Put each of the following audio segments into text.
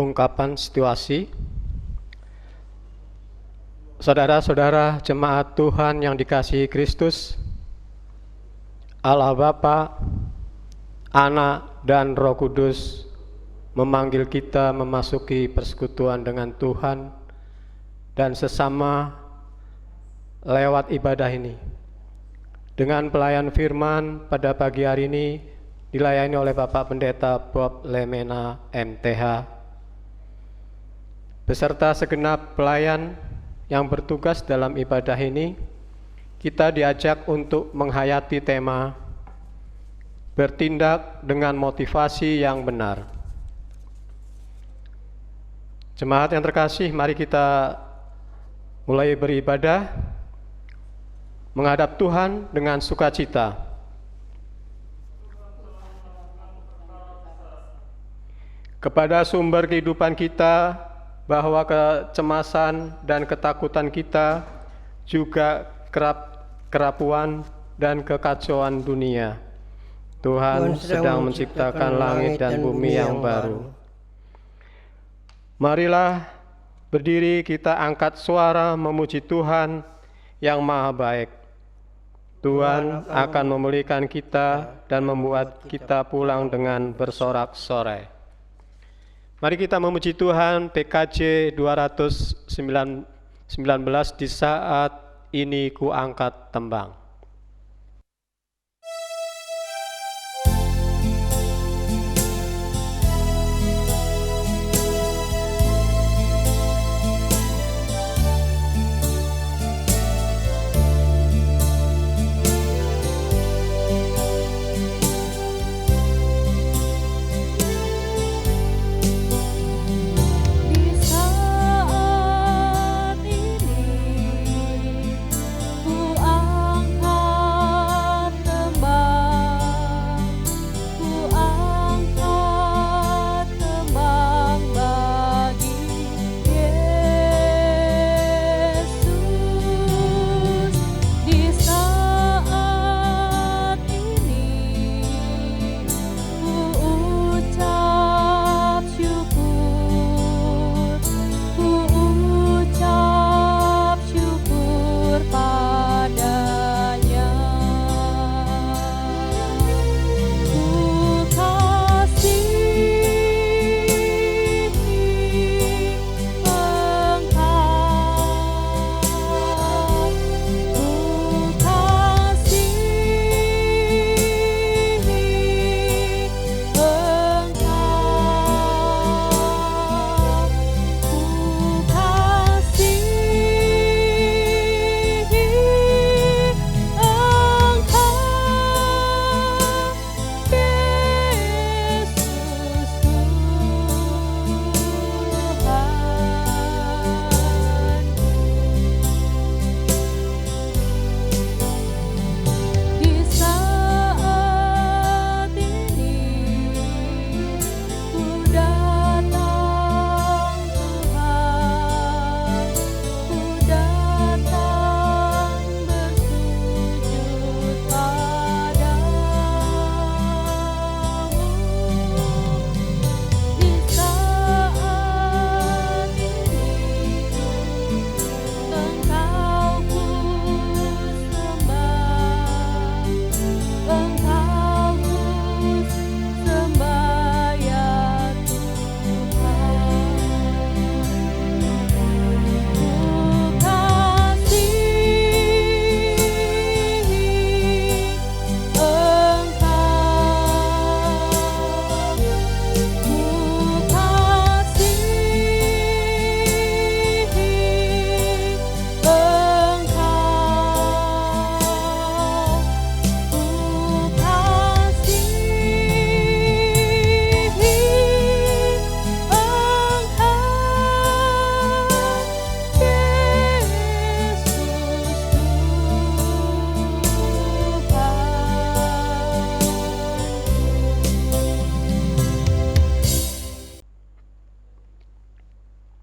ungkapan situasi. Saudara-saudara jemaat Tuhan yang dikasihi Kristus, Allah Bapa, Anak, dan Roh Kudus memanggil kita memasuki persekutuan dengan Tuhan dan sesama lewat ibadah ini. Dengan pelayan firman pada pagi hari ini dilayani oleh Bapak Pendeta Bob Lemena MTH beserta segenap pelayan yang bertugas dalam ibadah ini. Kita diajak untuk menghayati tema bertindak dengan motivasi yang benar. Jemaat yang terkasih, mari kita mulai beribadah menghadap Tuhan dengan sukacita. Kepada sumber kehidupan kita, bahwa kecemasan dan ketakutan kita juga kerapuan dan kekacauan dunia. Tuhan sedang menciptakan langit dan bumi yang baru. Marilah berdiri, kita angkat suara memuji Tuhan yang Maha Baik. Tuhan akan memulihkan kita dan membuat kita pulang dengan bersorak-sorai. Mari kita memuji Tuhan. PKJ 219 di saat ini ku angkat tembang.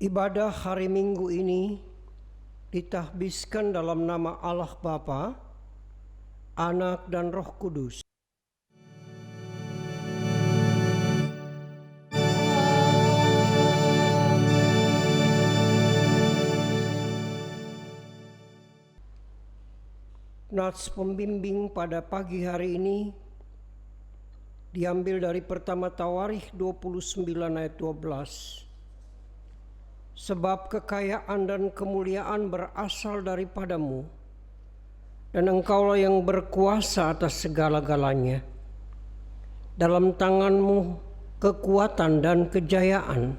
Ibadah hari Minggu ini ditahbiskan dalam nama Allah Bapa, Anak dan Roh Kudus. Nats pembimbing pada pagi hari ini diambil dari pertama Tawarikh 29 ayat 12. Sebab kekayaan dan kemuliaan berasal daripadamu, dan engkaulah yang berkuasa atas segala-galanya. Dalam tanganmu kekuatan dan kejayaan,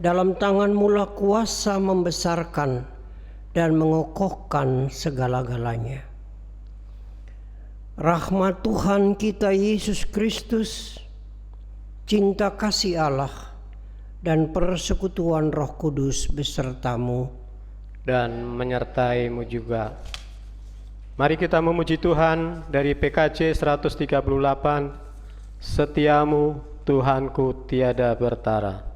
dalam tanganmu lah kuasa membesarkan dan mengokohkan segala-galanya. Rahmat Tuhan kita Yesus Kristus, cinta kasih Allah, dan persekutuan Roh Kudus besertamu dan menyertaimu juga. Mari kita memuji Tuhan dari PKJ 138, Setiamu Tuhanku tiada bertara.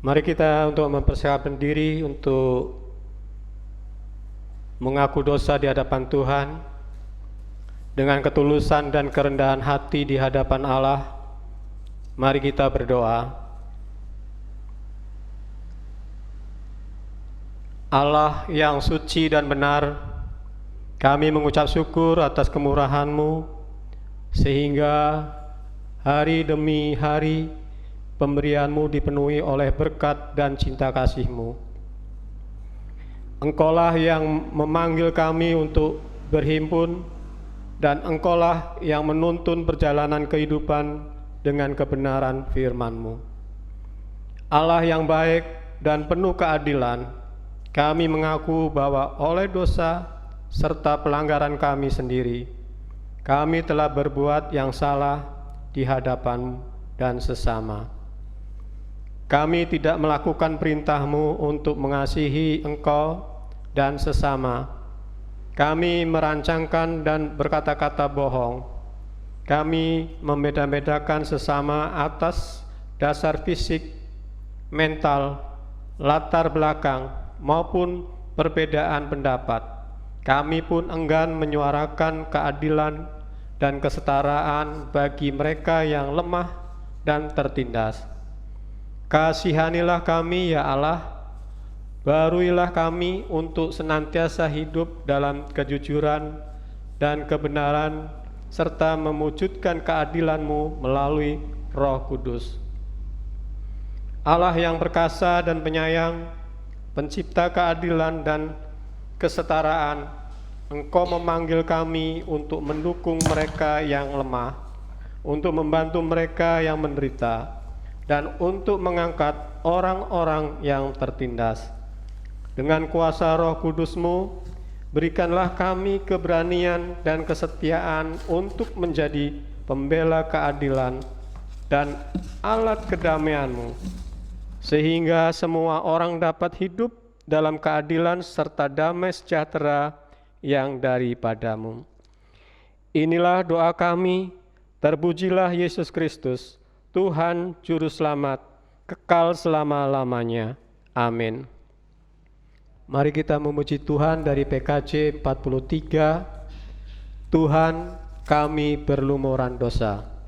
Mari kita untuk mempersiapkan diri untuk mengaku dosa di hadapan Tuhan dengan ketulusan dan kerendahan hati di hadapan Allah. Mari kita berdoa. Allah yang suci dan benar, kami mengucap syukur atas kemurahan-Mu sehingga hari demi hari pemberian-Mu dipenuhi oleh berkat dan cinta kasih-Mu. Engkaulah yang memanggil kami untuk berhimpun, dan Engkaulah yang menuntun perjalanan kehidupan dengan kebenaran firman-Mu. Allah yang baik dan penuh keadilan, kami mengaku bahwa oleh dosa serta pelanggaran kami sendiri, kami telah berbuat yang salah di hadapan-Mu dan sesama. Kami tidak melakukan perintah-Mu untuk mengasihi Engkau dan sesama. Kami merancangkan dan berkata-kata bohong. Kami membeda-bedakan sesama atas dasar fisik, mental, latar belakang, maupun perbedaan pendapat. Kami pun enggan menyuarakan keadilan dan kesetaraan bagi mereka yang lemah dan tertindas. Kasihanilah kami ya Allah, baruilah kami untuk senantiasa hidup dalam kejujuran dan kebenaran, serta mewujudkan keadilan-Mu melalui Roh Kudus. Allah yang perkasa dan penyayang, pencipta keadilan dan kesetaraan, Engkau memanggil kami untuk mendukung mereka yang lemah, untuk membantu mereka yang menderita, dan untuk mengangkat orang-orang yang tertindas. Dengan kuasa Roh Kudus-Mu, berikanlah kami keberanian dan kesetiaan untuk menjadi pembela keadilan dan alat kedamaian-Mu, sehingga semua orang dapat hidup dalam keadilan serta damai sejahtera yang daripadamu. Inilah doa kami, terpujilah Yesus Kristus, Tuhan Juru Selamat, kekal selama-lamanya. Amin. Mari kita memuji Tuhan dari PKJ 43. Tuhan, kami berlumuran dosa.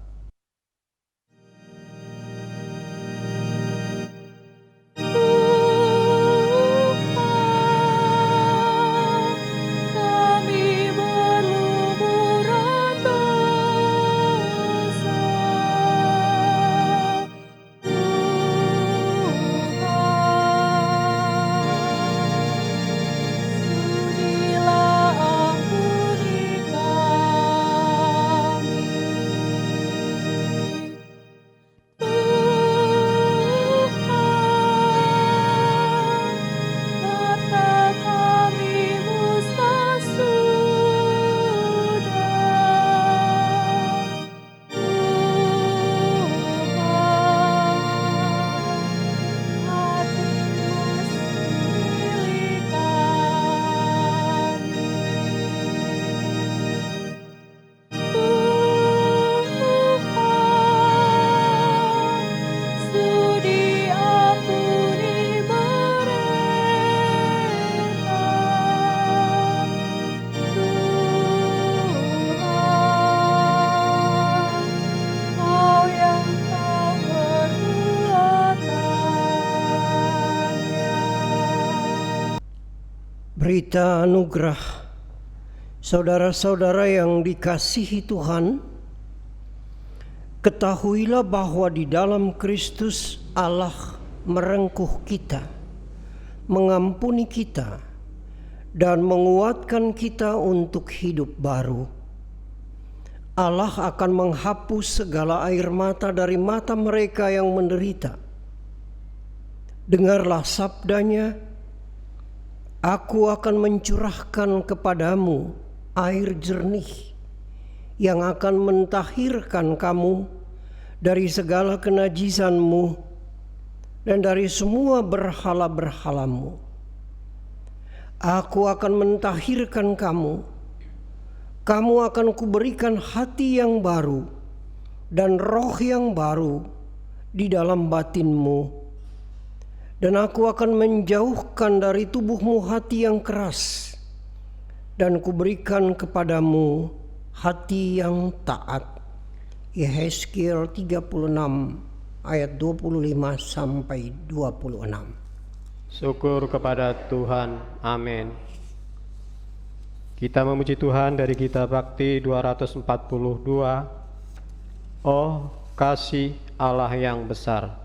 Berita anugerah. Saudara-saudara yang dikasihi Tuhan, ketahuilah bahwa di dalam Kristus Allah merengkuh kita, mengampuni kita, dan menguatkan kita untuk hidup baru. Allah akan menghapus segala air mata dari mata mereka yang menderita. Dengarlah sabdanya, Aku akan mencurahkan kepadamu air jernih yang akan mentahirkan kamu dari segala kenajisanmu dan dari semua berhala-berhalamu. Aku akan mentahirkan kamu. Kamu akan kuberikan hati yang baru dan roh yang baru di dalam batinmu. Dan aku akan menjauhkan dari tubuhmu hati yang keras, dan kuberikan kepadamu hati yang taat. Yehezkiel 36 ayat 25 sampai 26. Syukur kepada Tuhan. Amin. Kita memuji Tuhan dari Kitab Bakti 242. Oh, kasih Allah yang besar.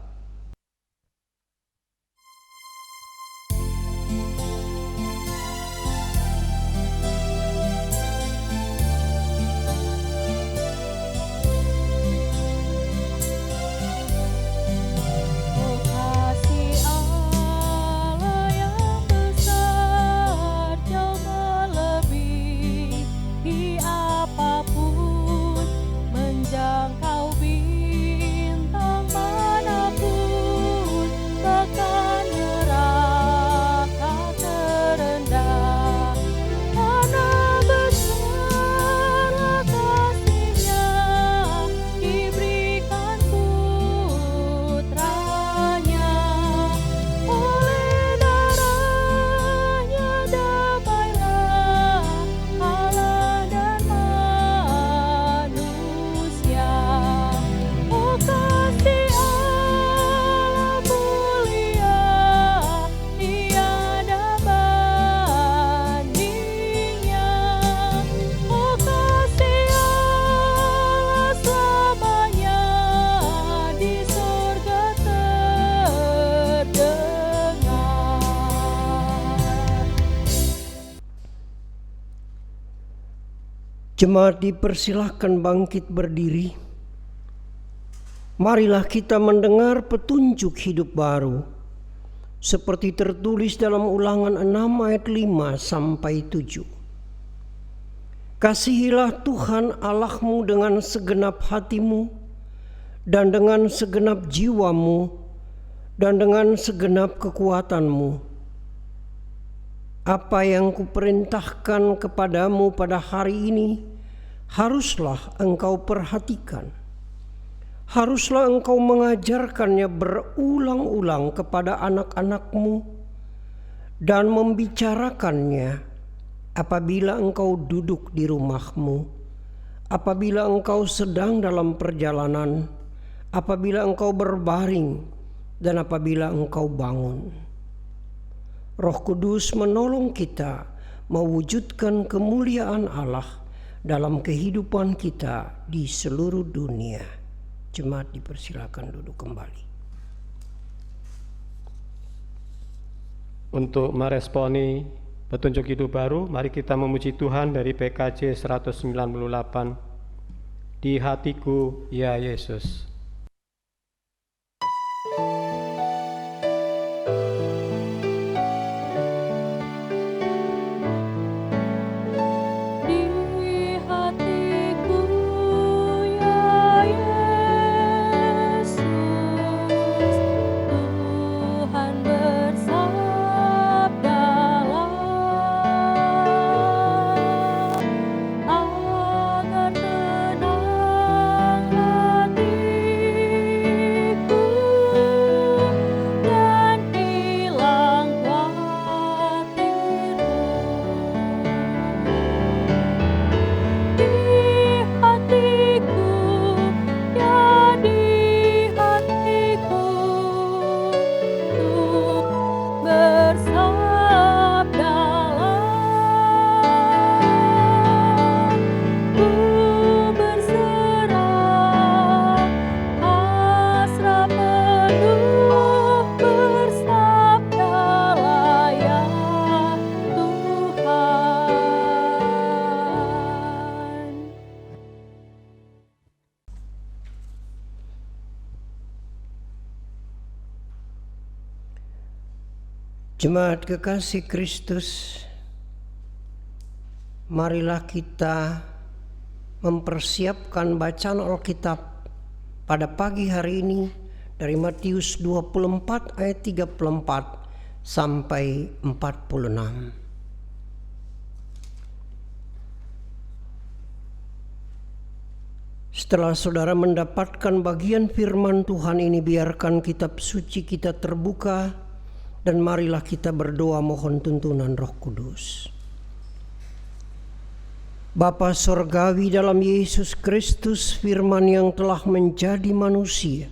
Jemaat dipersilahkan bangkit berdiri. Marilah kita mendengar petunjuk hidup baru seperti tertulis dalam Ulangan 6 ayat 5 sampai 7. Kasihilah Tuhan Allahmu dengan segenap hatimu dan dengan segenap jiwamu dan dengan segenap kekuatanmu. Apa yang kuperintahkan kepadamu pada hari ini haruslah engkau perhatikan. Haruslah engkau mengajarkannya berulang-ulang kepada anak-anakmu dan membicarakannya apabila engkau duduk di rumahmu, apabila engkau sedang dalam perjalanan, apabila engkau berbaring, dan apabila engkau bangun. Roh Kudus menolong kita mewujudkan kemuliaan Allah dalam kehidupan kita di seluruh dunia. Jemaat dipersilakan duduk kembali. Untuk meresponi petunjuk hidup baru, mari kita memuji Tuhan dari PKJ 198. Di hatiku, ya Yesus. Jemaat kekasih Kristus, marilah kita mempersiapkan bacaan Alkitab pada pagi hari ini dari Matius 24 ayat 34 sampai 46. Setelah saudara mendapatkan bagian firman Tuhan ini, biarkan kitab suci kita terbuka dan marilah kita berdoa mohon tuntunan Roh Kudus. Bapa Sorgawi, dalam Yesus Kristus firman yang telah menjadi manusia,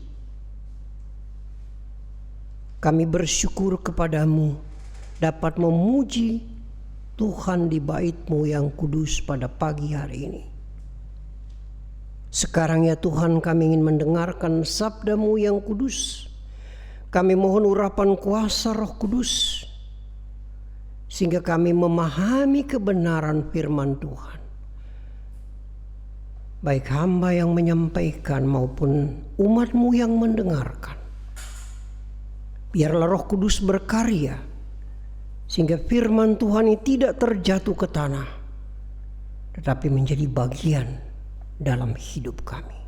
kami bersyukur kepadamu dapat memuji Tuhan di bait-Mu yang kudus pada pagi hari ini. Sekarang ya Tuhan, kami ingin mendengarkan sabda-Mu yang kudus. Kami mohon urapan kuasa Roh Kudus sehingga kami memahami kebenaran firman Tuhan. Baik hamba yang menyampaikan maupun umat-Mu yang mendengarkan. Biarlah Roh Kudus berkarya sehingga firman Tuhan ini tidak terjatuh ke tanah, tetapi menjadi bagian dalam hidup kami.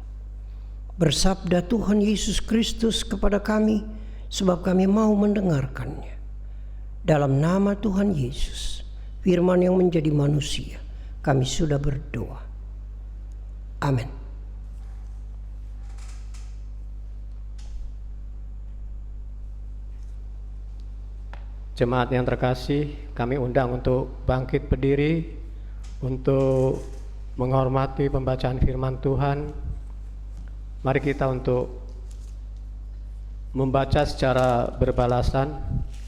Bersabda Tuhan Yesus Kristus kepada kami, sebab kami mau mendengarkannya. Dalam nama Tuhan Yesus, firman yang menjadi manusia, kami sudah berdoa. Amin. Jemaat yang terkasih, kami undang untuk bangkit berdiri untuk menghormati pembacaan firman Tuhan. Mari kita untuk membaca secara berbalasan.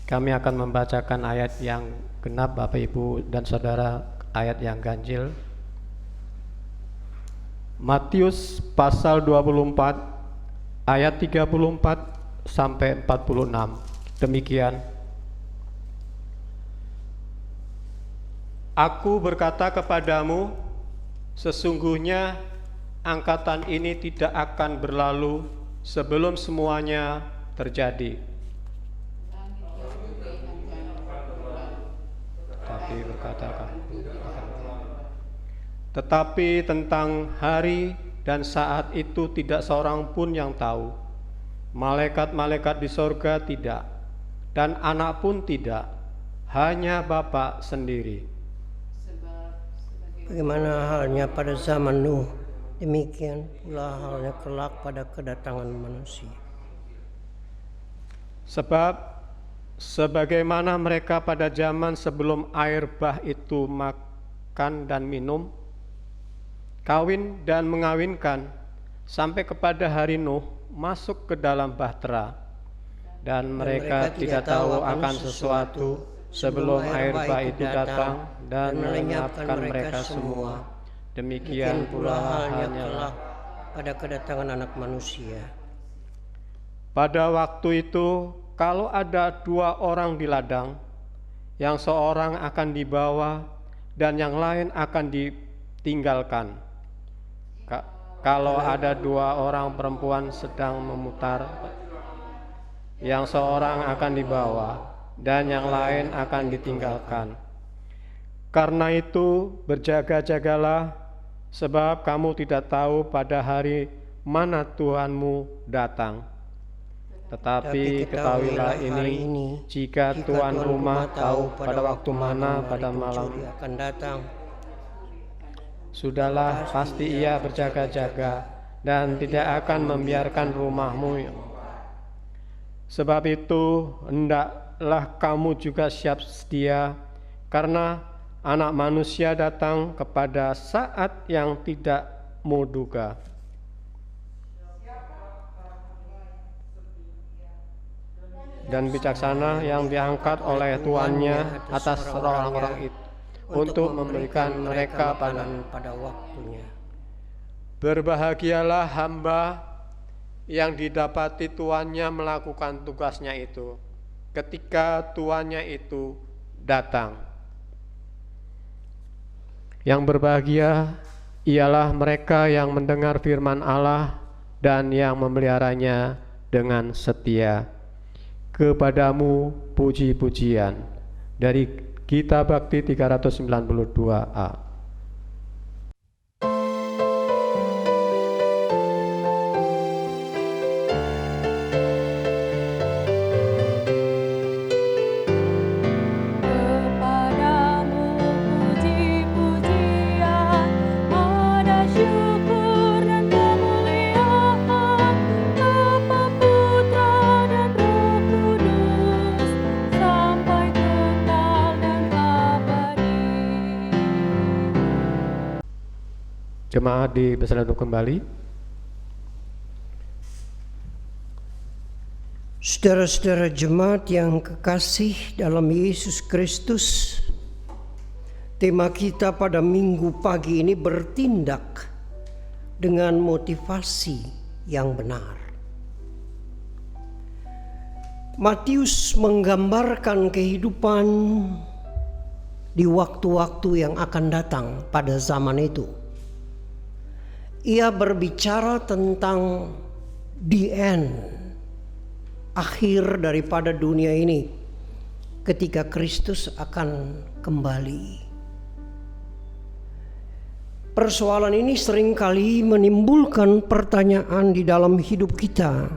Kami akan membacakan ayat yang genap, Bapak Ibu dan Saudara, ayat yang ganjil. Matius pasal 24 ayat 34 sampai 46. Demikian. Aku berkata kepadamu, sesungguhnya angkatan ini tidak akan berlalu sebelum semuanya terjadi. Tetapi tentang hari dan saat itu tidak seorang pun yang tahu. Malaikat-malaikat di sorga tidak, dan anak pun tidak, hanya Bapa sendiri. Bagaimana halnya pada zaman Nuh, demikian pula halnya kelak pada kedatangan manusia. Sebab sebagaimana mereka pada zaman sebelum air bah itu makan dan minum, kawin dan mengawinkan, sampai kepada hari Nuh masuk ke dalam bahtera, dan mereka tidak tahu akan sesuatu sebelum air bah itu datang dan melenyapkan mereka semua. Demikian pula halnya pada kedatangan Anak Manusia. Pada waktu itu, kalau ada 2 orang di ladang, yang seorang akan dibawa dan yang lain akan ditinggalkan. Kalau ada 2 orang perempuan sedang memutar, yang seorang akan dibawa dan yang lain akan ditinggalkan. Karena itu berjaga-jagalah, sebab kamu tidak tahu pada hari mana Tuhanmu datang. Tetapi ketahuilah ini, jika tuan rumah tahu pada waktu mana pada malam akan datang, sudahlah pasti ia berjaga-jaga dan tidak akan membiarkan rumahmu. Sebab itu hendaklah kamu juga siap sedia, karena Anak Manusia datang kepada saat yang tidak mau duga. Dan bijaksana yang diangkat oleh tuannya atas orang-orang itu untuk memberikan mereka pada waktunya. Berbahagialah hamba yang didapati tuannya melakukan tugasnya itu ketika tuannya itu datang. Yang berbahagia ialah mereka yang mendengar firman Allah dan yang memeliharanya dengan setia. Kepadamu puji-pujian. Dari Gita Bakti 392A. Jemaat dipersilakan untuk kembali. Saudara-saudara jemaat yang kekasih dalam Yesus Kristus, tema kita pada minggu pagi ini bertindak dengan motivasi yang benar. Matius menggambarkan kehidupan di waktu-waktu yang akan datang pada zaman itu. Ia berbicara tentang the end, akhir daripada dunia ini, ketika Kristus akan kembali. Persoalan ini seringkali menimbulkan pertanyaan di dalam hidup kita,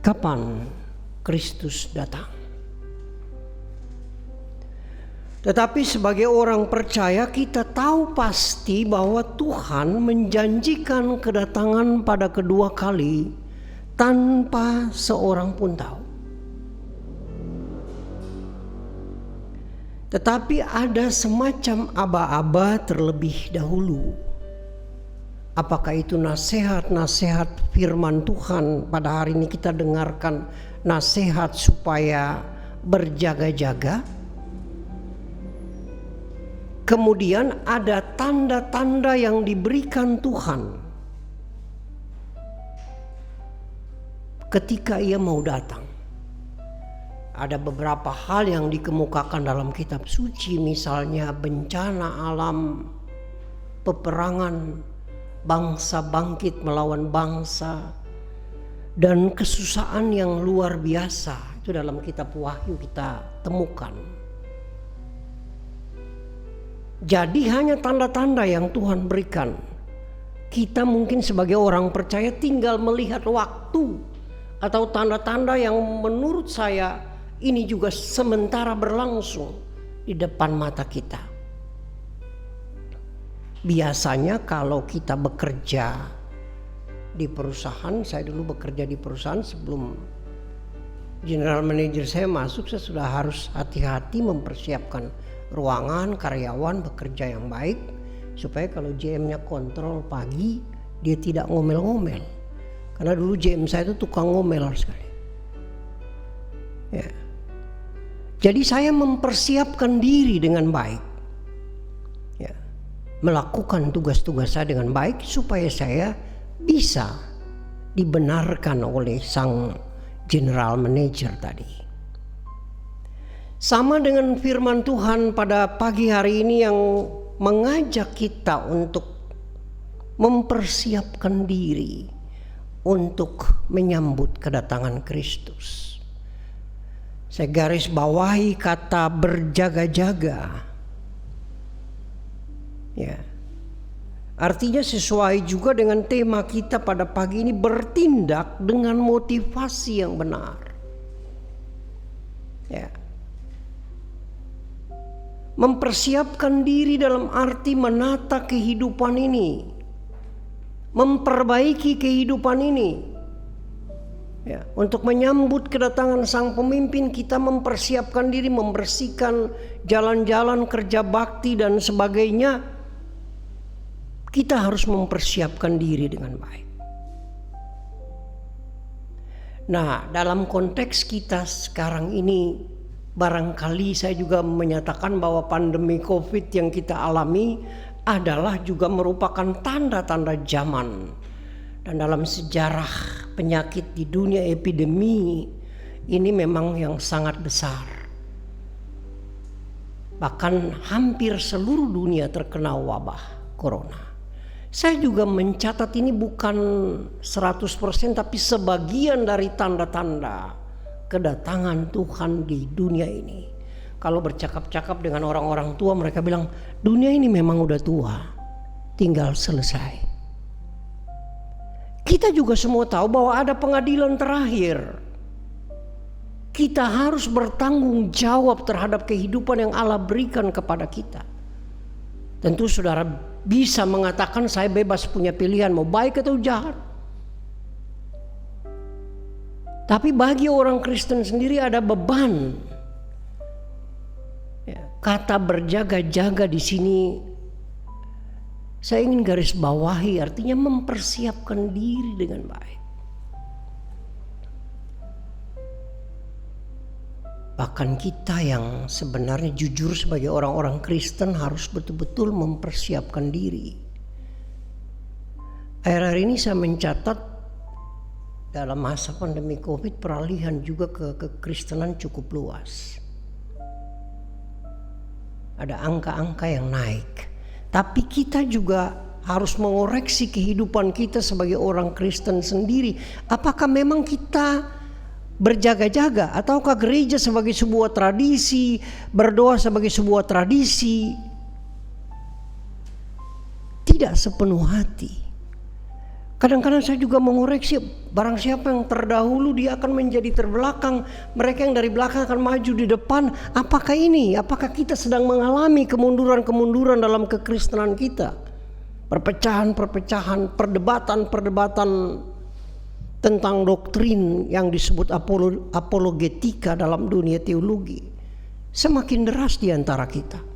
kapan Kristus datang? Tetapi sebagai orang percaya kita tahu pasti bahwa Tuhan menjanjikan kedatangan pada kedua kali tanpa seorang pun tahu. Tetapi ada semacam aba-aba terlebih dahulu. Apakah itu nasihat-nasihat firman Tuhan? Pada hari ini kita dengarkan nasihat supaya berjaga-jaga. Kemudian ada tanda-tanda yang diberikan Tuhan ketika Ia mau datang. Ada beberapa hal yang dikemukakan dalam kitab suci, misalnya bencana alam, peperangan, bangsa bangkit melawan bangsa, dan kesusahan yang luar biasa. Itu dalam kitab Wahyu kita temukan. Jadi hanya tanda-tanda yang Tuhan berikan. Kita mungkin sebagai orang percaya tinggal melihat waktu atau tanda-tanda yang menurut saya ini juga sementara berlangsung. di depan mata kita. Biasanya kalau kita bekerja di perusahaan, saya dulu bekerja di perusahaan sebelum general manager saya masuk, saya sudah harus hati-hati mempersiapkan ruangan, karyawan bekerja yang baik supaya kalau GM-nya kontrol pagi dia tidak ngomel-ngomel. Karena dulu GM saya itu tukang ngomel sekali. Ya. Jadi saya mempersiapkan diri dengan baik. Ya. Melakukan tugas-tugas saya dengan baik supaya saya bisa dibenarkan oleh sang general manager tadi. Sama dengan firman Tuhan pada pagi hari ini yang mengajak kita untuk mempersiapkan diri untuk menyambut kedatangan Kristus. Saya garis bawahi kata berjaga-jaga. Ya. Artinya sesuai juga dengan tema kita pada pagi ini, bertindak dengan motivasi yang benar. Ya. Mempersiapkan diri dalam arti menata kehidupan ini, memperbaiki kehidupan ini. Ya, untuk menyambut kedatangan sang pemimpin kita mempersiapkan diri, membersihkan jalan-jalan kerja bakti dan sebagainya. Kita harus mempersiapkan diri dengan baik. Nah, dalam konteks kita sekarang ini, barangkali saya juga menyatakan bahwa pandemi COVID yang kita alami adalah juga merupakan tanda-tanda zaman. Dan dalam sejarah penyakit di dunia, epidemi ini memang yang sangat besar. Bahkan hampir seluruh dunia terkena wabah corona. Saya juga mencatat ini bukan 100% tapi sebagian dari tanda-tanda kedatangan Tuhan di dunia ini. Kalau bercakap-cakap dengan orang-orang tua, mereka bilang dunia ini memang udah tua, tinggal selesai. Kita juga semua tahu bahwa ada pengadilan terakhir. Kita harus bertanggung jawab terhadap kehidupan yang Allah berikan kepada kita. Tentu saudara bisa mengatakan saya bebas punya pilihan mau baik atau jahat. Tapi bagi orang Kristen sendiri ada beban. Ya, kata berjaga-jaga di sini saya ingin garis bawahi, artinya mempersiapkan diri dengan baik. Bahkan kita yang sebenarnya jujur sebagai orang-orang Kristen harus betul-betul mempersiapkan diri. Akhir-akhir ini saya mencatat dalam masa pandemi COVID peralihan juga ke kekristenan cukup luas. Ada angka-angka yang naik. Tapi kita juga harus mengoreksi kehidupan kita sebagai orang Kristen sendiri. Apakah memang kita berjaga-jaga ataukah gereja sebagai sebuah tradisi, berdoa sebagai sebuah tradisi? Tidak sepenuh hati. Kadang-kadang saya juga mengoreksi, barang siapa yang terdahulu dia akan menjadi terbelakang, mereka yang dari belakang akan maju di depan. Apakah ini? Apakah kita sedang mengalami kemunduran-kemunduran dalam kekristenan kita? Perpecahan-perpecahan, perdebatan-perdebatan tentang doktrin yang disebut apologetika dalam dunia teologi semakin deras di antara kita.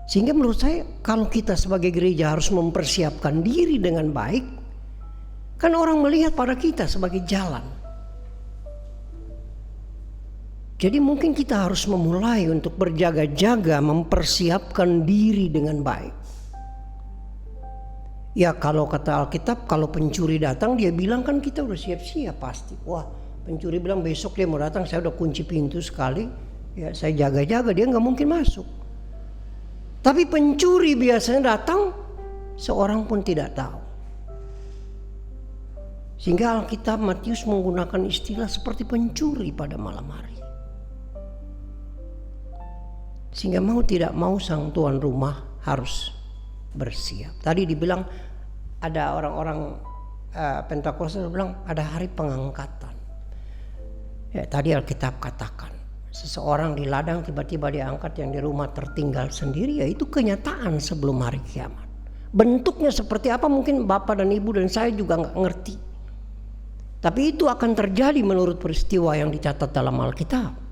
Sehingga menurut saya kalau kita sebagai gereja harus mempersiapkan diri dengan baik, kan orang melihat pada kita sebagai jalan. Jadi mungkin kita harus memulai untuk berjaga-jaga, mempersiapkan diri dengan baik. Ya kalau kata Alkitab, kalau pencuri datang dia bilang kan kita udah siap-siap pasti. Wah, pencuri bilang besok dia mau datang, saya udah kunci pintu sekali. Ya saya jaga-jaga, dia gak mungkin masuk. Tapi pencuri biasanya datang, seorang pun tidak tahu. Sehingga Alkitab Matius menggunakan istilah seperti pencuri pada malam hari. Sehingga mau tidak mau sang tuan rumah harus bersiap. Tadi dibilang ada orang-orang Pentakosta bilang ada hari pengangkatan. Ya, tadi Alkitab katakan seseorang di ladang tiba-tiba diangkat yang di rumah tertinggal sendiri, ya itu kenyataan sebelum hari kiamat. Bentuknya seperti apa mungkin Bapak dan Ibu dan saya juga nggak ngerti. Tapi itu akan terjadi menurut peristiwa yang dicatat dalam Alkitab.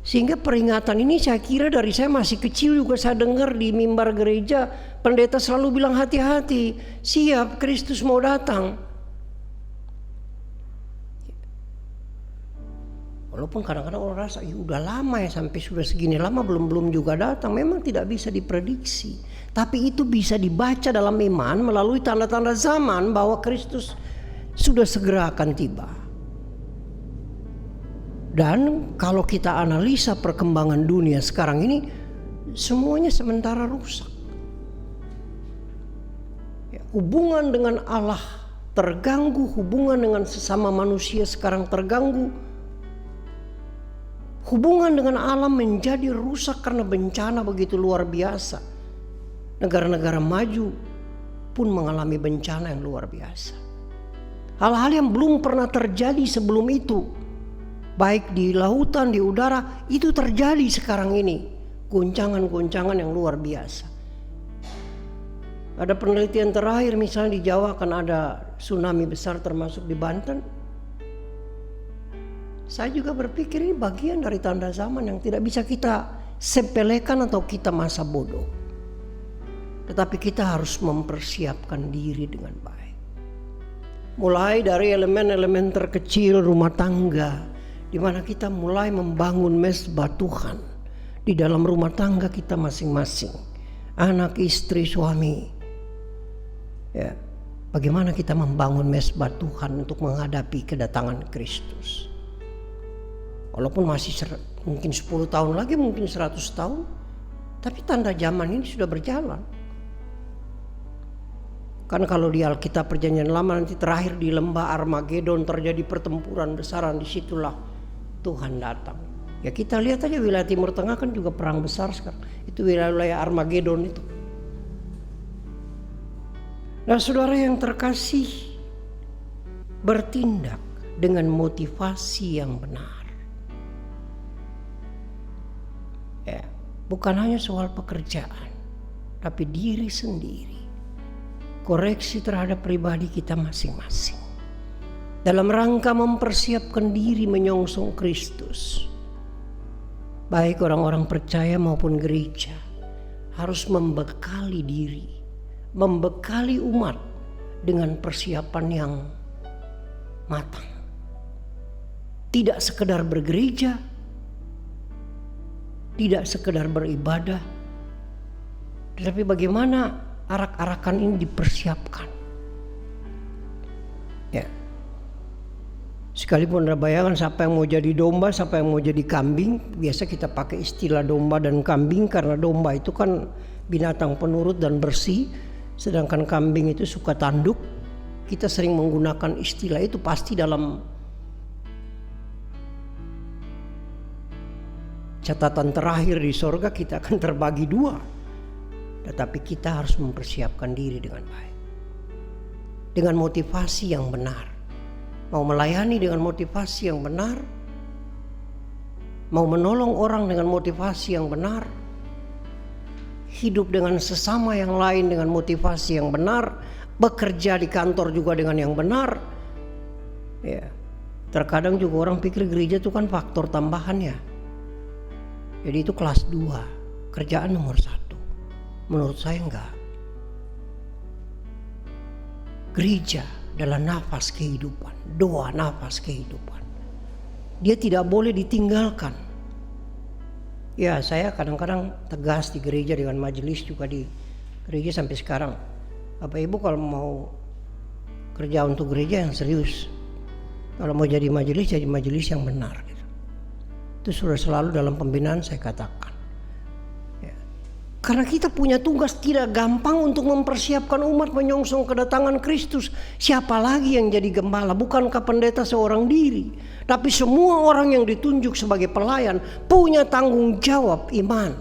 Sehingga peringatan ini saya kira dari saya masih kecil juga saya dengar di mimbar gereja, pendeta selalu bilang hati-hati, siap Kristus mau datang. Walaupun kadang-kadang orang rasa udah lama ya, sampai sudah segini lama belum juga datang. Memang tidak bisa diprediksi, tapi itu bisa dibaca dalam iman melalui tanda-tanda zaman bahwa Kristus sudah segera akan tiba. Dan kalau kita analisa perkembangan dunia sekarang ini, semuanya sementara rusak. Hubungan dengan Allah terganggu, hubungan dengan sesama manusia sekarang terganggu. Hubungan dengan alam menjadi rusak karena bencana begitu luar biasa. Negara-negara maju pun mengalami bencana yang luar biasa. Hal-hal yang belum pernah terjadi sebelum itu, baik di lautan, di udara, itu terjadi sekarang ini. Guncangan-guncangan yang luar biasa. Ada penelitian terakhir misalnya di Jawa akan ada tsunami besar termasuk di Banten. Saya juga berpikir ini bagian dari tanda zaman yang tidak bisa kita sepelekan atau kita masa bodoh. Tetapi kita harus mempersiapkan diri dengan baik. Mulai dari elemen-elemen terkecil rumah tangga, di mana kita mulai membangun mesbah Tuhan di dalam rumah tangga kita masing-masing, anak, istri, suami. Ya, bagaimana kita membangun mesbah Tuhan untuk menghadapi kedatangan Kristus. Walaupun masih mungkin 10 tahun lagi, mungkin 100 tahun. Tapi tanda zaman ini sudah berjalan. Kan kalau di Alkitab Perjanjian Lama nanti terakhir di lembah Armagedon terjadi pertempuran besaran, disitulah Tuhan datang. Ya kita lihat aja wilayah Timur Tengah kan juga perang besar sekarang. Itu wilayah Armagedon itu. Nah saudara yang terkasih, bertindak dengan motivasi yang benar. Ya, bukan hanya soal pekerjaan, tapi diri sendiri. Koreksi terhadap pribadi kita masing-masing. Dalam rangka mempersiapkan diri menyongsong Kristus. Baik orang-orang percaya maupun gereja harus membekali diri, membekali umat dengan persiapan yang matang. Tidak sekedar bergereja, tidak sekedar beribadah, tetapi bagaimana arak-arakan ini dipersiapkan. Ya. Sekalipun Anda bayangkan siapa yang mau jadi domba, siapa yang mau jadi kambing. Biasa kita pakai istilah domba dan kambing karena domba itu kan binatang penurut dan bersih, sedangkan kambing itu suka tanduk. Kita sering menggunakan istilah itu, pasti dalam catatan terakhir di sorga kita akan terbagi dua. Tetapi kita harus mempersiapkan diri dengan baik. Dengan motivasi yang benar. Mau melayani dengan motivasi yang benar. Mau menolong orang dengan motivasi yang benar. Hidup dengan sesama yang lain dengan motivasi yang benar. Bekerja di kantor juga dengan yang benar. Ya. Terkadang juga orang pikir gereja itu kan faktor tambahan ya. Jadi itu kelas 2. Kerjaan nomor 1. Menurut saya enggak. Gereja adalah nafas kehidupan, doa nafas kehidupan. Dia tidak boleh ditinggalkan. Ya saya kadang-kadang tegas di gereja dengan majelis juga di gereja sampai sekarang. Bapak Ibu kalau mau kerja untuk gereja yang serius. Kalau mau jadi majelis yang benar. Itu sudah selalu dalam pembinaan saya katakan. Karena kita punya tugas tidak gampang untuk mempersiapkan umat menyongsong kedatangan Kristus. Siapa lagi yang jadi gembala? Bukankah pendeta seorang diri? Tapi semua orang yang ditunjuk sebagai pelayan punya tanggung jawab iman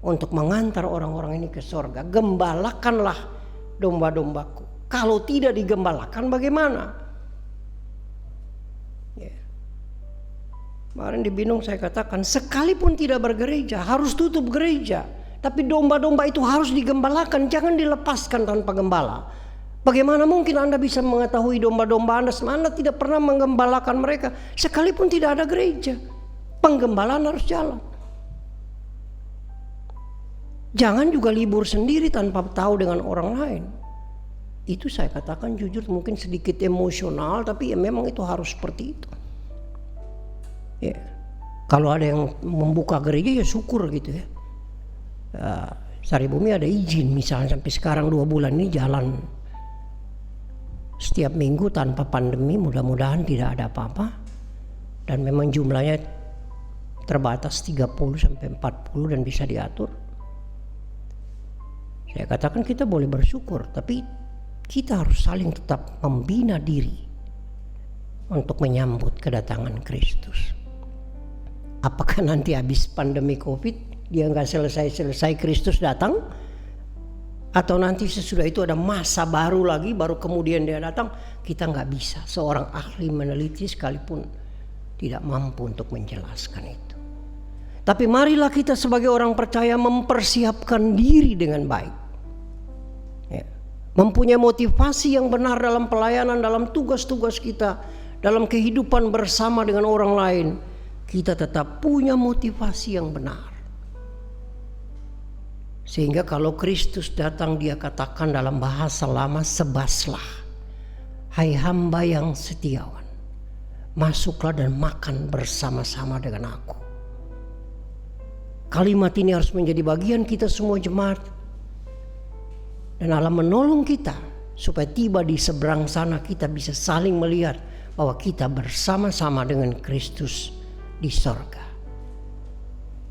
untuk mengantar orang-orang ini ke sorga. Gembalakanlah domba-dombaku. Kalau tidak digembalakan bagaimana? Kemarin di Binung saya katakan, sekalipun tidak bergereja, harus tutup gereja. Tapi domba-domba itu harus digembalakan, jangan dilepaskan tanpa gembala. Bagaimana mungkin Anda bisa mengetahui domba-domba Anda tidak pernah menggembalakan mereka, sekalipun tidak ada gereja. Penggembalaan harus jalan. Jangan juga libur sendiri tanpa tahu dengan orang lain. Itu saya katakan jujur mungkin sedikit emosional, tapi ya memang itu harus seperti itu. Ya. Kalau ada yang membuka gereja ya syukur gitu ya. Saribumi ada izin misalnya sampai sekarang 2 bulan ini jalan setiap minggu tanpa pandemi, mudah-mudahan tidak ada apa-apa. Dan memang jumlahnya terbatas 30 sampai 40 dan bisa diatur. Saya katakan kita boleh bersyukur, tapi kita harus saling tetap membina diri untuk menyambut kedatangan Kristus. Apakah nanti habis pandemi COVID dia nggak selesai Kristus datang? Atau nanti sesudah itu ada masa baru lagi, baru kemudian dia datang? Kita nggak bisa, seorang ahli meneliti sekalipun tidak mampu untuk menjelaskan itu. Tapi marilah kita sebagai orang percaya mempersiapkan diri dengan baik. Ya. Mempunyai motivasi yang benar dalam pelayanan, dalam tugas-tugas kita, dalam kehidupan bersama dengan orang lain. Kita tetap punya motivasi yang benar. Sehingga kalau Kristus datang, dia katakan dalam bahasa lama, sebaslah, hai hamba yang setiawan, masuklah dan makan bersama-sama dengan aku. Kalimat ini harus menjadi bagian kita semua jemaat. Dan Allah menolong kita supaya tiba di seberang sana kita bisa saling melihat bahwa kita bersama-sama dengan Kristus di sorga.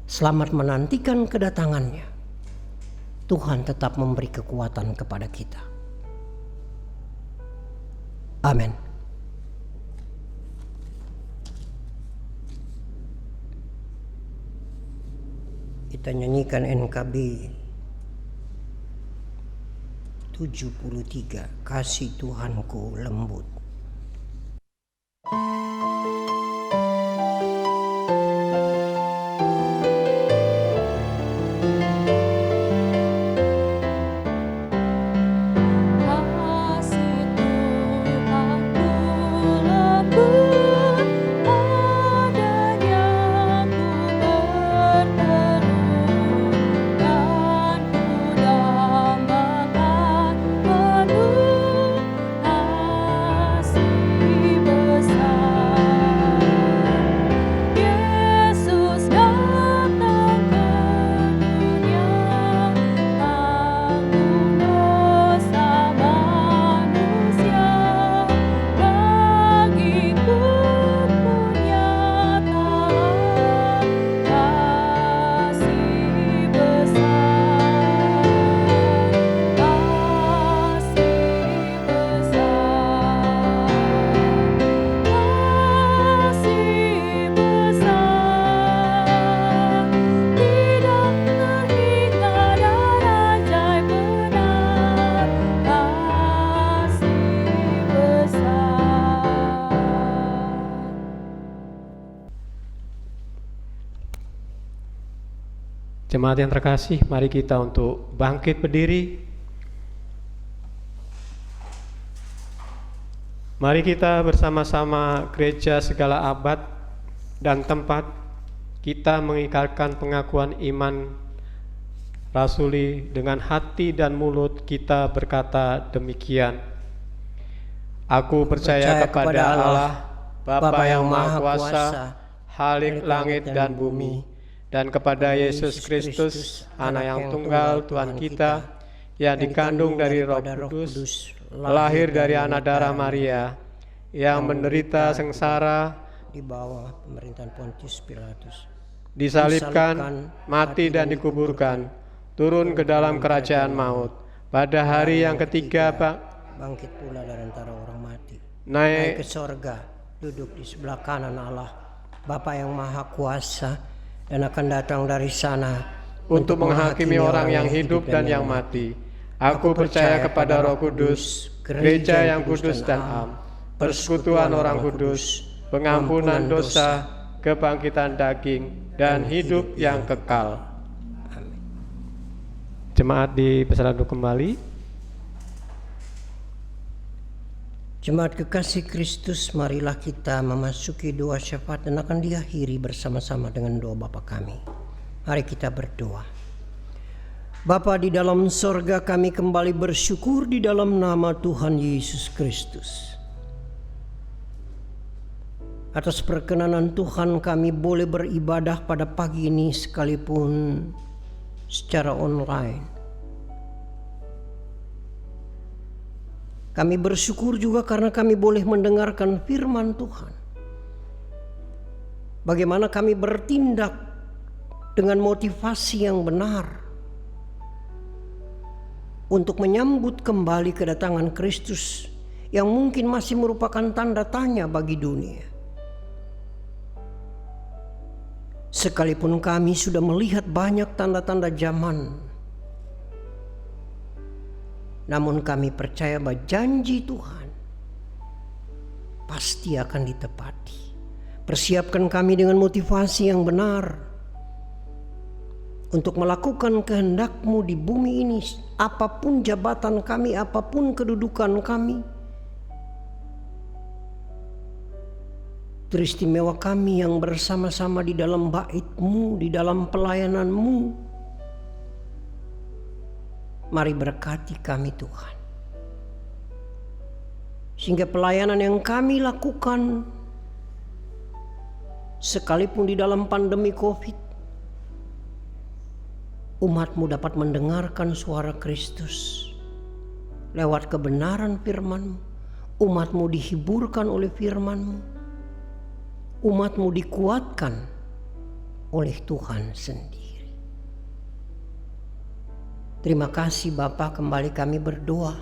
Selamat menantikan kedatangannya. Tuhan tetap memberi kekuatan kepada kita. Amin. Kita nyanyikan NKB 73, Kasih Tuhanku Lembut. Jemaat yang terkasih, mari kita untuk bangkit berdiri. Mari kita bersama-sama gereja segala abad dan tempat kita mengikrarkan pengakuan iman rasuli dengan hati dan mulut kita berkata demikian. Aku percaya kepada Allah, Bapa yang Maha Kuasa, Khalik langit dan bumi, dan kepada Yesus Kristus, Anak yang tunggal Tuhan kita, yang dikandung dari Roh Kudus, lahir dari anak darah Maria, yang menderita sengsara di bawah pemerintahan Pontius Pilatus, disalibkan, mati dan dikuburkan, turun ke dalam kerajaan maut. Pada hari yang ketiga bangkit pula dari antara orang mati, naik ke sorga, duduk di sebelah kanan Allah, Bapa yang Maha Kuasa, dan akan datang dari sana untuk menghakimi orang yang hidup dan yang mati. Aku percaya kepada Roh Kudus, gereja yang kudus dan am, persekutuan orang kudus, pengampunan dosa, kebangkitan daging, dan hidup yang kekal. Jemaat dipersilakan kembali. Jemaat kekasih Kristus, marilah kita memasuki doa syafaat dan akan diakhiri bersama-sama dengan doa Bapa kami. Mari kita berdoa. Bapa di dalam sorga, kami kembali bersyukur di dalam nama Tuhan Yesus Kristus. Atas perkenanan Tuhan kami boleh beribadah pada pagi ini sekalipun secara online. Kami bersyukur juga karena kami boleh mendengarkan firman Tuhan. Bagaimana kami bertindak dengan motivasi yang benar untuk menyambut kembali kedatangan Kristus yang mungkin masih merupakan tanda tanya bagi dunia. Sekalipun kami sudah melihat banyak tanda-tanda zaman, namun kami percaya bahwa janji Tuhan pasti akan ditepati. Persiapkan kami dengan motivasi yang benar untuk melakukan kehendak-Mu di bumi ini, apapun jabatan kami, apapun kedudukan kami. Teristimewa kami yang bersama-sama di dalam bait-Mu, di dalam pelayanan-Mu. Mari berkati kami Tuhan, sehingga pelayanan yang kami lakukan sekalipun di dalam pandemi COVID, umat-Mu dapat mendengarkan suara Kristus lewat kebenaran firman-Mu. Umat-Mu dihiburkan oleh firman-Mu. Umat-Mu dikuatkan oleh Tuhan sendiri. Terima kasih Bapa, kembali kami berdoa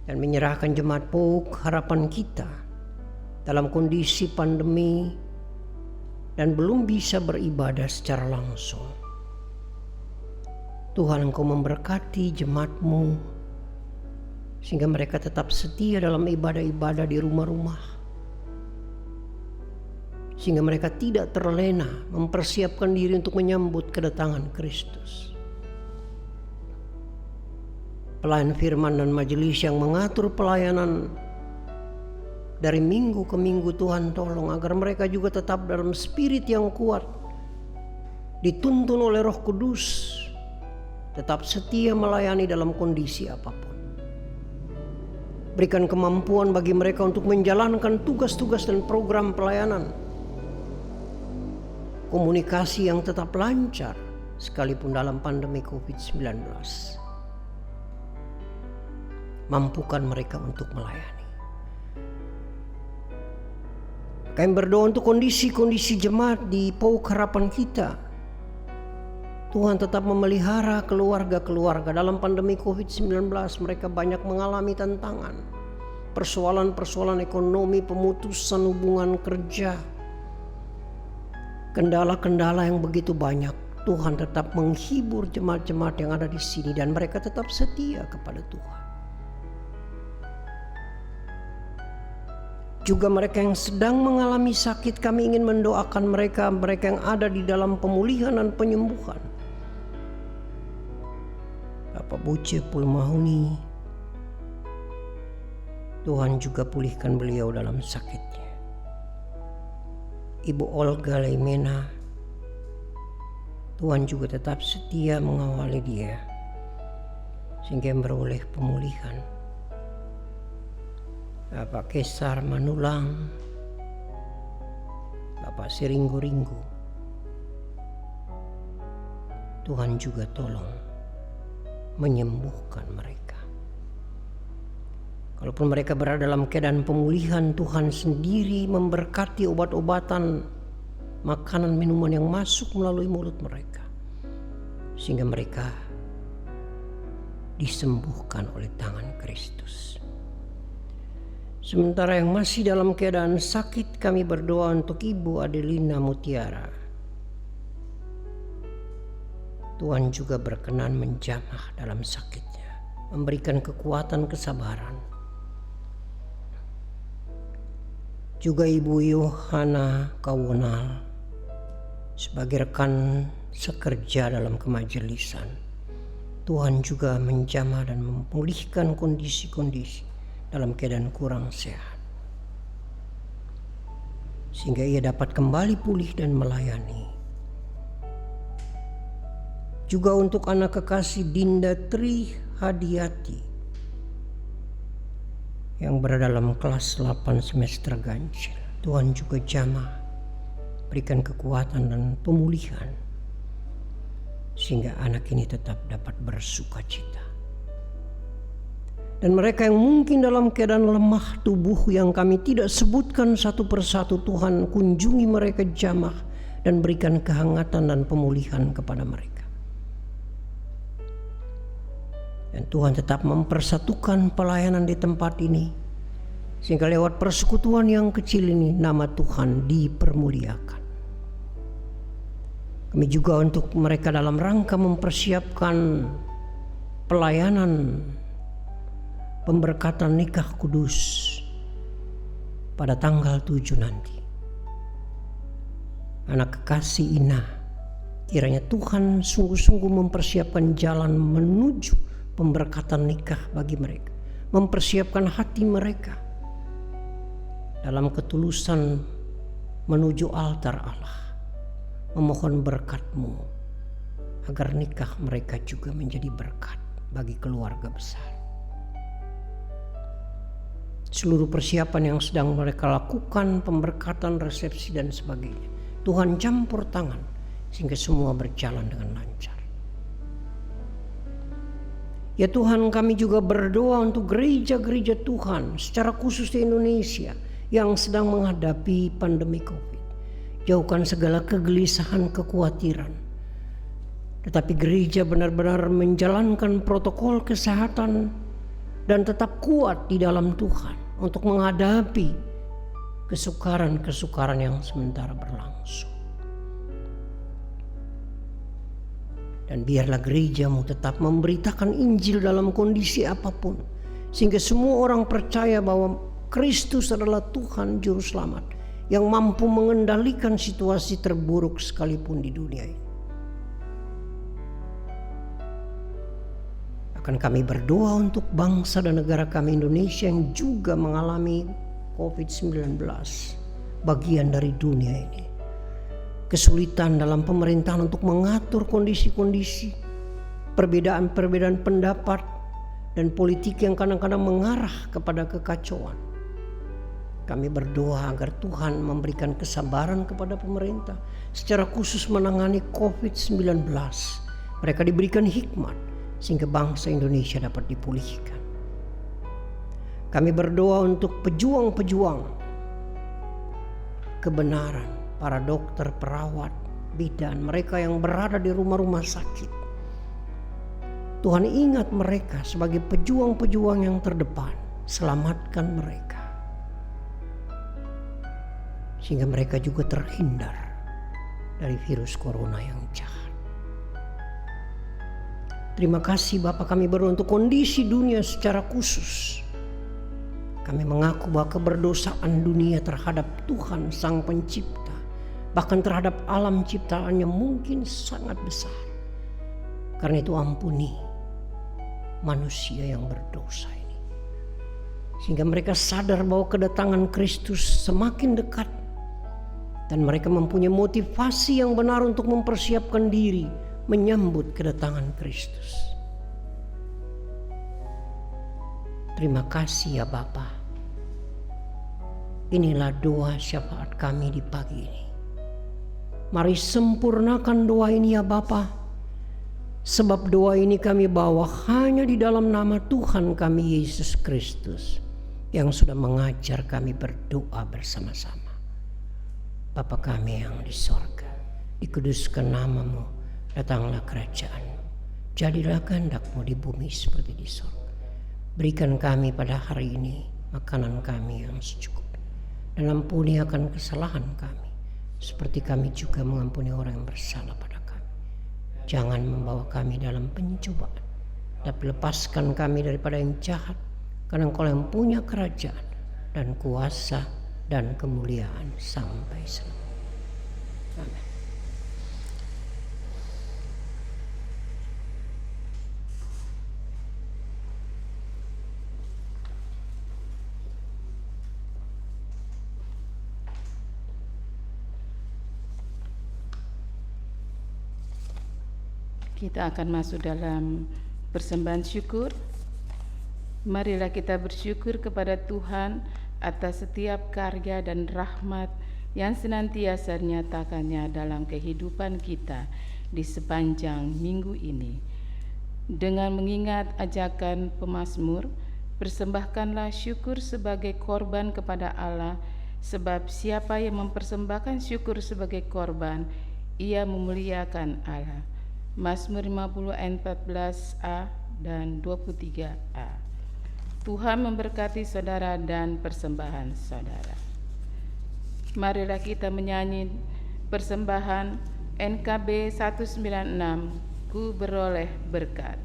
dan menyerahkan jemaat POUK harapan kita dalam kondisi pandemi dan belum bisa beribadah secara langsung. Tuhan, Engkau memberkati jemaat-Mu sehingga mereka tetap setia dalam ibadah-ibadah di rumah-rumah, sehingga mereka tidak terlena mempersiapkan diri untuk menyambut kedatangan Kristus. Pelayan firman dan majelis yang mengatur pelayanan dari minggu ke minggu, Tuhan tolong agar mereka juga tetap dalam spirit yang kuat, dituntun oleh Roh Kudus, tetap setia melayani dalam kondisi apapun. Berikan kemampuan bagi mereka untuk menjalankan tugas-tugas dan program pelayanan, komunikasi yang tetap lancar sekalipun dalam pandemi COVID-19. Mampukan mereka untuk melayani. Kami berdoa untuk kondisi-kondisi jemaat di POUK harapan kita. Tuhan tetap memelihara keluarga-keluarga dalam pandemi COVID-19. Mereka banyak mengalami tantangan, persoalan-persoalan ekonomi, pemutusan hubungan kerja, kendala-kendala yang begitu banyak. Tuhan tetap menghibur jemaat-jemaat yang ada di sini dan mereka tetap setia kepada Tuhan. Juga mereka yang sedang mengalami sakit, kami ingin mendoakan mereka yang ada di dalam pemulihan dan penyembuhan. Bapak Buce Pulmahuni, Tuhan juga pulihkan beliau dalam sakitnya. Ibu Olga Leimena, Tuhan juga tetap setia mengawali dia sehingga beroleh pemulihan. Bapak Kesar Manulang, Bapak Siringgo-Ringgo, Tuhan juga tolong menyembuhkan mereka. Kalaupun mereka berada dalam keadaan pemulihan, Tuhan sendiri memberkati obat-obatan, makanan, minuman yang masuk melalui mulut mereka, sehingga mereka disembuhkan oleh tangan Kristus. Sementara yang masih dalam keadaan sakit, kami berdoa untuk Ibu Adelina Mutiara. Tuhan juga berkenan menjamah dalam sakitnya, memberikan kekuatan, kesabaran. juga Ibu Yohana Kawonal sebagai rekan sekerja dalam kemajelisan. Tuhan juga menjamah dan memulihkan kondisi-kondisi dalam keadaan kurang sehat, sehingga ia dapat kembali pulih dan melayani. Juga untuk anak kekasih Dinda Tri Hadiati yang berada dalam kelas 8 semester ganjil, Tuhan juga jamah, berikan kekuatan dan pemulihan sehingga anak ini tetap dapat bersuka cita. Dan mereka yang mungkin dalam keadaan lemah tubuh yang kami tidak sebutkan satu persatu, Tuhan kunjungi mereka jamah dan berikan kehangatan dan pemulihan kepada mereka. Dan Tuhan tetap mempersatukan pelayanan di tempat ini, sehingga lewat persekutuan yang kecil ini nama Tuhan dipermuliakan. Kami juga untuk mereka dalam rangka mempersiapkan pelayanan pemberkatan nikah kudus pada tanggal 7 nanti. Anak kekasih Ina, kiranya Tuhan sungguh-sungguh mempersiapkan jalan menuju pemberkatan nikah bagi mereka, mempersiapkan hati mereka dalam ketulusan menuju altar Allah, memohon berkat-Mu agar nikah mereka juga menjadi berkat bagi keluarga besar. Seluruh persiapan yang sedang mereka lakukan, pemberkatan, resepsi dan sebagainya, Tuhan campur tangan sehingga semua berjalan dengan lancar. Ya Tuhan, kami juga berdoa untuk gereja-gereja Tuhan secara khusus di Indonesia yang sedang menghadapi pandemi COVID. Jauhkan segala kegelisahan, kekhawatiran. Tetapi gereja benar-benar menjalankan protokol kesehatan dan tetap kuat di dalam Tuhan untuk menghadapi kesukaran-kesukaran yang sementara berlangsung. Dan biarlah gereja-Mu tetap memberitakan Injil dalam kondisi apapun, sehingga semua orang percaya bahwa Kristus adalah Tuhan Juru Selamat yang mampu mengendalikan situasi terburuk sekalipun di dunia ini. Akan kami berdoa untuk bangsa dan negara kami Indonesia yang juga mengalami COVID-19, bagian dari dunia ini. Kesulitan dalam pemerintahan untuk mengatur kondisi-kondisi, perbedaan-perbedaan pendapat, dan politik yang kadang-kadang mengarah kepada kekacauan. Kami berdoa agar Tuhan memberikan kesabaran kepada pemerintah secara khusus menangani COVID-19. Mereka diberikan hikmat sehingga bangsa Indonesia dapat dipulihkan. Kami berdoa untuk pejuang-pejuang kebenaran, para dokter, perawat, bidan, mereka yang berada di rumah-rumah sakit. Tuhan ingat mereka sebagai pejuang-pejuang yang terdepan. Selamatkan mereka, sehingga mereka juga terhindar dari virus corona yang jahat. Terima kasih Bapa, kami berdoa untuk kondisi dunia secara khusus. Kami mengaku bahwa keberdosaan dunia terhadap Tuhan Sang Pencipta, bahkan terhadap alam ciptaannya mungkin sangat besar. Karena itu ampuni manusia yang berdosa ini, sehingga mereka sadar bahwa kedatangan Kristus semakin dekat. Dan mereka mempunyai motivasi yang benar untuk mempersiapkan diri menyambut kedatangan Kristus. Terima kasih ya Bapa. Inilah doa syafaat kami di pagi ini. Mari sempurnakan doa ini ya Bapa. Sebab doa ini kami bawa hanya di dalam nama Tuhan kami Yesus Kristus yang sudah mengajar kami berdoa bersama-sama. Bapa kami yang di sorga, dikuduskan nama-Mu, datanglah kerajaan-Mu, jadilah kehendak-Mu di bumi seperti di sorga. Berikan kami pada hari ini makanan kami yang secukupnya, dan ampuni akan kesalahan kami, seperti kami juga mengampuni orang yang bersalah pada kami. Jangan membawa kami dalam pencobaan, tapi lepaskan kami daripada yang jahat, karena Engkau yang punya kerajaan dan kuasa dan kemuliaan sampai selamanya. Amin. Kita akan masuk dalam persembahan syukur. Marilah kita bersyukur kepada Tuhan atas setiap karya dan rahmat yang senantiasa dinyatakannya dalam kehidupan kita di sepanjang minggu ini. Dengan mengingat ajakan pemazmur, persembahkanlah syukur sebagai korban kepada Allah, sebab siapa yang mempersembahkan syukur sebagai korban, ia memuliakan Allah. Mazmur 50 ayat 14a dan 23a. Tuhan memberkati saudara dan persembahan saudara. Marilah kita menyanyi persembahan NKB 196, Ku beroleh berkat.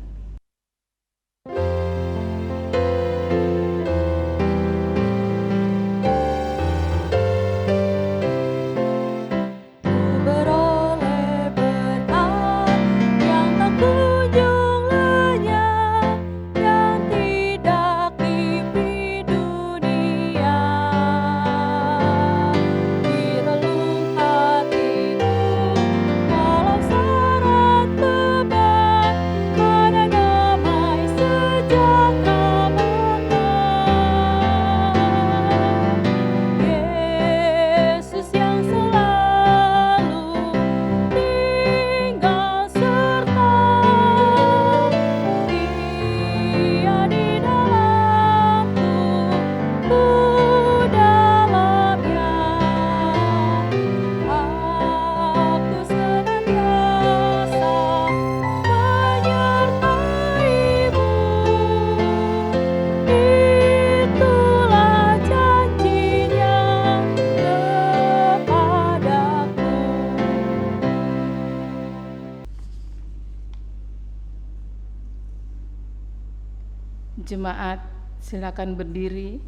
Jemaat, silakan berdiri.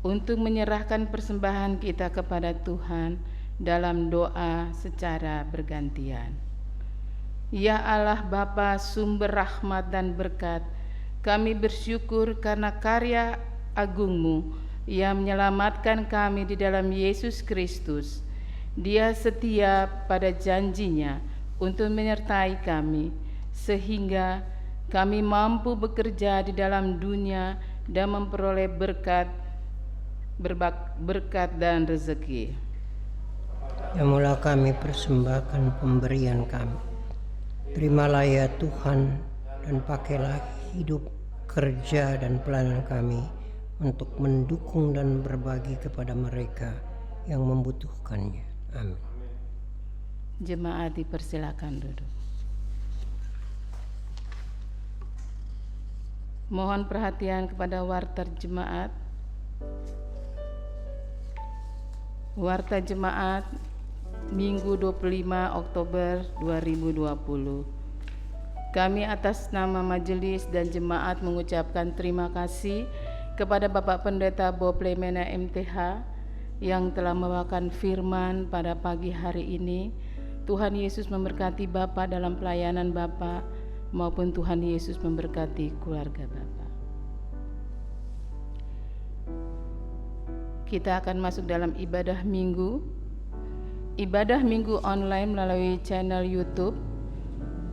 Untuk menyerahkan persembahan kita kepada Tuhan dalam doa secara bergantian. Ya Allah Bapa, sumber rahmat dan berkat, kami bersyukur karena karya agung-Mu yang menyelamatkan kami di dalam Yesus Kristus. Dia setia pada janjinya untuk menyertai kami, sehingga kami mampu bekerja di dalam dunia dan memperoleh berkat dan rezeki. Yang mula kami persembahkan pemberian kami. Terimalah ya Tuhan, dan pakailah hidup, kerja, dan pelayanan kami untuk mendukung dan berbagi kepada mereka yang membutuhkannya. Amin. Jemaat dipersilakan duduk. Mohon perhatian kepada warta jemaat. Warta jemaat Minggu 25 Oktober 2020. Kami atas nama majelis dan jemaat mengucapkan terima kasih kepada Bapak Pendeta Bob Lemena MTH yang telah membawakan firman pada pagi hari ini. Tuhan Yesus memberkati Bapak dalam pelayanan Bapak, maupun Tuhan Yesus memberkati keluarga Bapak. Kita akan masuk dalam ibadah minggu. Ibadah minggu online melalui channel YouTube.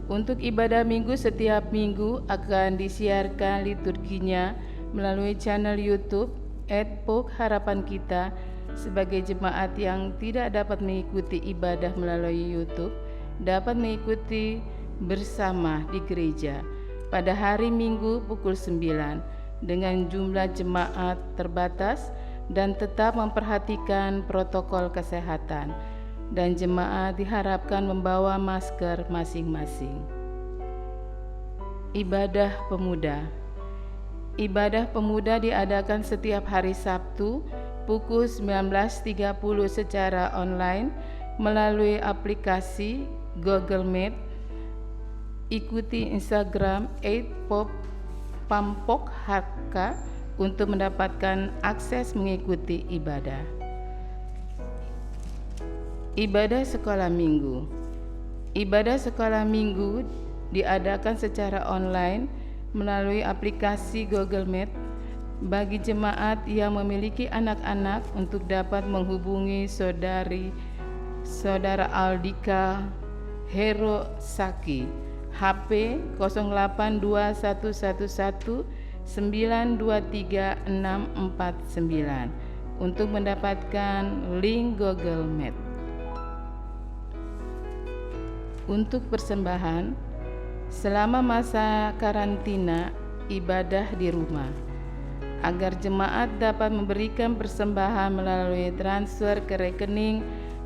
Untuk ibadah minggu setiap minggu akan disiarkan liturginya melalui channel YouTube @POK Harapan Kita. Sebagai jemaat yang tidak dapat mengikuti ibadah melalui YouTube, dapat mengikuti bersama di gereja pada hari Minggu pukul 9 dengan jumlah jemaat terbatas dan tetap memperhatikan protokol kesehatan, dan jemaat diharapkan membawa masker masing-masing. Ibadah Pemuda. Ibadah Pemuda diadakan setiap hari Sabtu pukul 19.30 secara online melalui aplikasi Google Meet. ikuti Instagram @pampokhk untuk mendapatkan akses mengikuti ibadah. Ibadah sekolah minggu. Ibadah sekolah minggu diadakan secara online melalui aplikasi Google Meet bagi jemaat yang memiliki anak-anak untuk dapat menghubungi saudara Aldika Hero Saki HP 082111 923649 untuk mendapatkan link Google Meet. Untuk persembahan, selama masa karantina ibadah di rumah, agar jemaat dapat memberikan persembahan melalui transfer ke rekening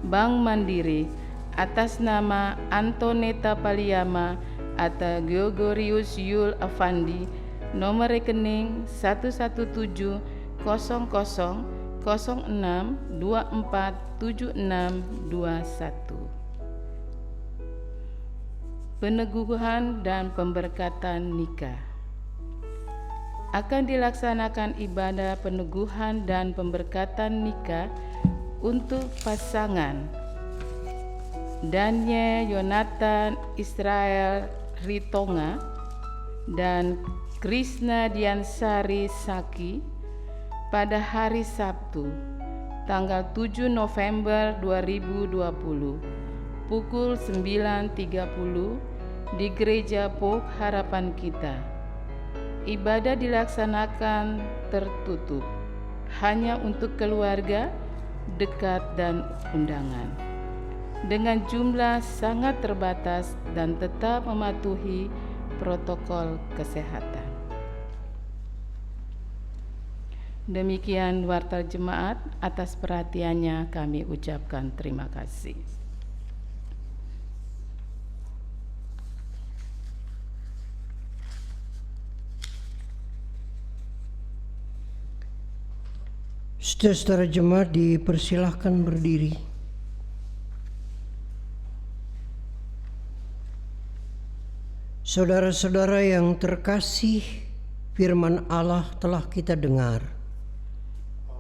Bank Mandiri atas nama Antoneta Paliama atau Gregorius Yul Afandi, nomor rekening 1170006247621. Peneguhan dan pemberkatan nikah. Akan dilaksanakan ibadah peneguhan dan pemberkatan nikah untuk pasangan Danye Yonatan Israel Ritonga dan Krishna Diansari Saki pada hari Sabtu, tanggal 7 November 2020, pukul 9.30 di Gereja Pok Harapan Kita. Ibadah dilaksanakan tertutup, hanya untuk keluarga dekat dan undangan, dengan jumlah sangat terbatas dan tetap mematuhi protokol kesehatan. Demikian warta jemaat, atas perhatiannya kami ucapkan terima kasih. Saudara-saudara jemaat dipersilahkan berdiri. Saudara-saudara yang terkasih, firman Allah telah kita dengar.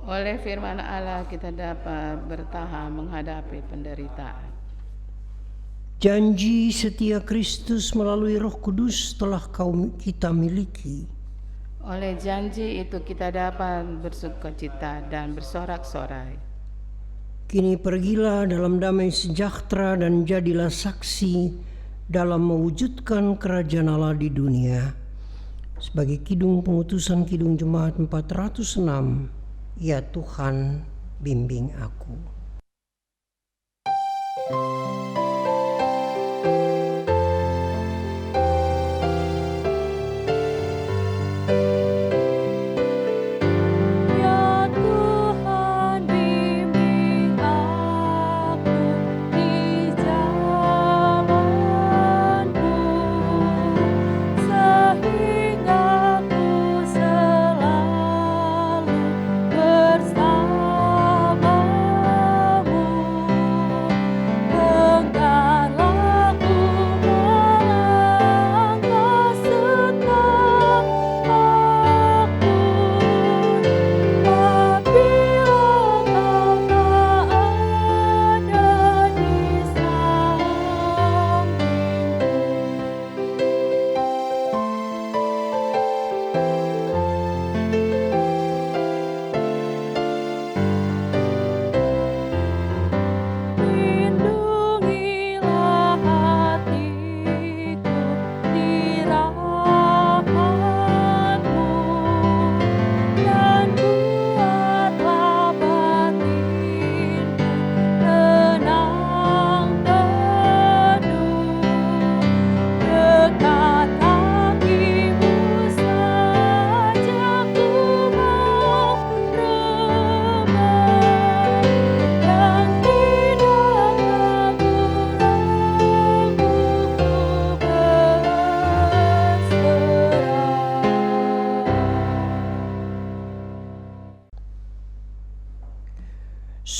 Oleh firman Allah kita dapat bertahan menghadapi penderitaan. Janji setia Kristus melalui Roh Kudus telah kita miliki. Oleh janji itu kita dapat bersukacita dan bersorak-sorai. Kini pergilah dalam damai sejahtera dan jadilah saksi dalam mewujudkan kerajaan Allah di dunia. Sebagai kidung pengutusan Kidung Jemaat 406, ya Tuhan, bimbing aku.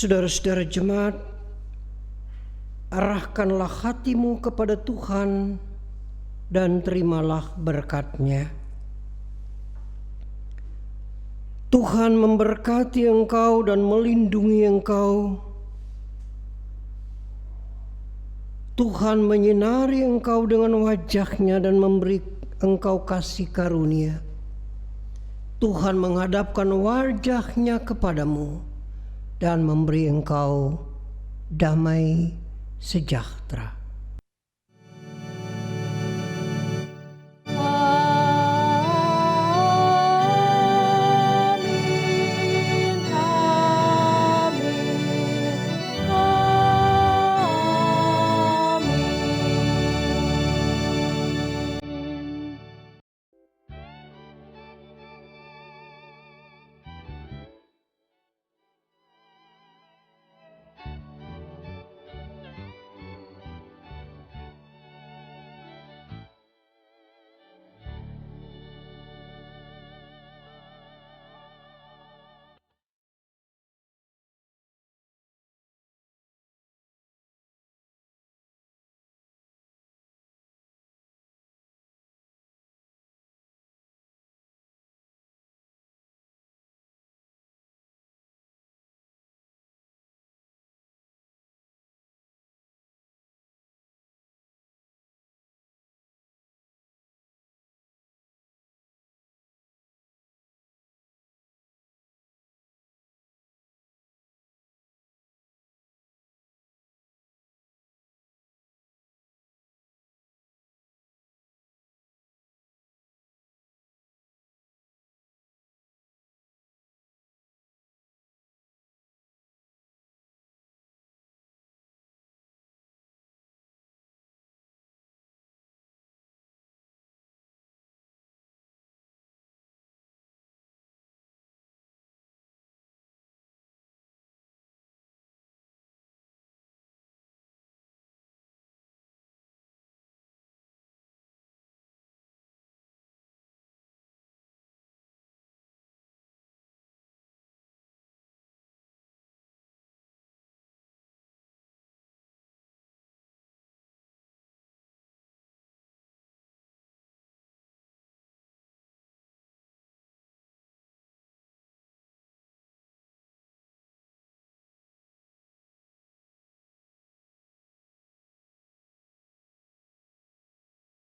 Saudara-saudara jemaat, arahkanlah hatimu kepada Tuhan dan terimalah berkat-Nya. Tuhan memberkati engkau dan melindungi engkau. Tuhan menyinari engkau dengan wajah-Nya dan memberi engkau kasih karunia. Tuhan menghadapkan wajah-Nya kepadamu dan memberi engkau damai sejahtera.